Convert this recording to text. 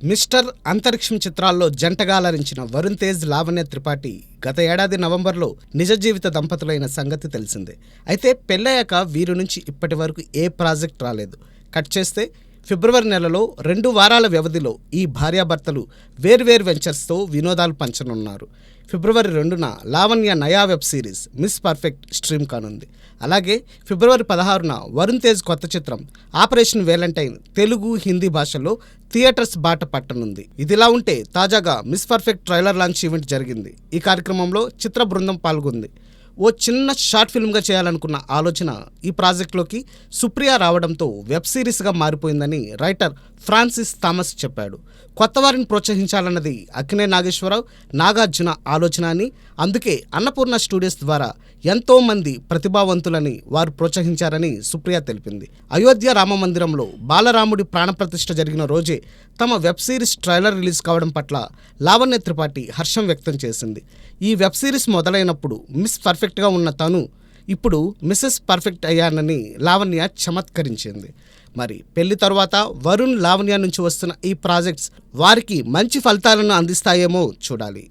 Mister అంతరిక్షం చిత్రాల్లో జంటగా అలరించిన వరుణ్ తేజ్, లావణ్య త్రిపాఠి గత ఏడాది నవంబర్లో నిజ జీవిత దంపతులైన సంగతి తెలిసిందే. అయితే పెళ్ళయ్యాక వీరి నుంచి ఇప్పటి వరకు ఏ ప్రాజెక్ట్ రాలేదు. కట్ చేస్తే ఫిబ్రవరి నెలలో 2 వారాల వ్యవధిలో ఈ భార్యాభర్తలు వేర్వేరు వెంచర్స్తో వినోదాలు పంచనున్నారు. ఫిబ్రవరి 2న లావణ్య నయా web series miss perfect stream కానుంది. అలాగే ఫిబ్రవరి 16న వరుణ్ తేజ్ కొత్త చిత్రం ఆపరేషన్ వేలంటైన్ తెలుగు, హిందీ భాషల్లో థియేటర్స్ బాట పట్టనుంది. ఇదిలా ఉంటే తాజాగా miss perfect trailer launch event జరిగింది. ఈ కార్యక్రమంలో చిత్ర బృందం పాల్గొంది. ఓ చిన్న షార్ట్ ఫిల్మ్గా చేయాలనుకున్న ఆలోచన ఈ ప్రాజెక్టులోకి సుప్రియ రావడంతో వెబ్ సిరీస్గా మారిపోయిందని రైటర్ ఫ్రాన్సిస్ థామస్ చెప్పాడు. కొత్త వారిని ప్రోత్సహించాలన్నది అక్కినే నాగేశ్వరరావు, నాగార్జున ఆలోచన అని, అందుకే అన్నపూర్ణ స్టూడియోస్ ద్వారా ఎంతో మంది ప్రతిభావంతులని వారు ప్రోత్సహించారని సుప్రియ తెలిపింది. అయోధ్య రామ మందిరంలో బాలరాముడి ప్రాణప్రతిష్ఠ జరిగిన రోజే తమ వెబ్ సిరీస్ ట్రైలర్ రిలీజ్ కావడం పట్ల లావణ్య త్రిపాఠి హర్షం వ్యక్తం చేసింది. ఈ వెబ్ సిరీస్ మొదలైనప్పుడు మిస్ పర్ఫెక్ట్గా ఉన్న తను ఇప్పుడు మిసెస్ పర్ఫెక్ట్ అయ్యానని లావణ్య చమత్కరించింది. మరి పెళ్లి తరువాత వరుణ్, లావణ్య నుంచి వస్తున్న ఈ ప్రాజెక్ట్స్ వారికి మంచి ఫలితాలను అందిస్తాయేమో చూడాలి.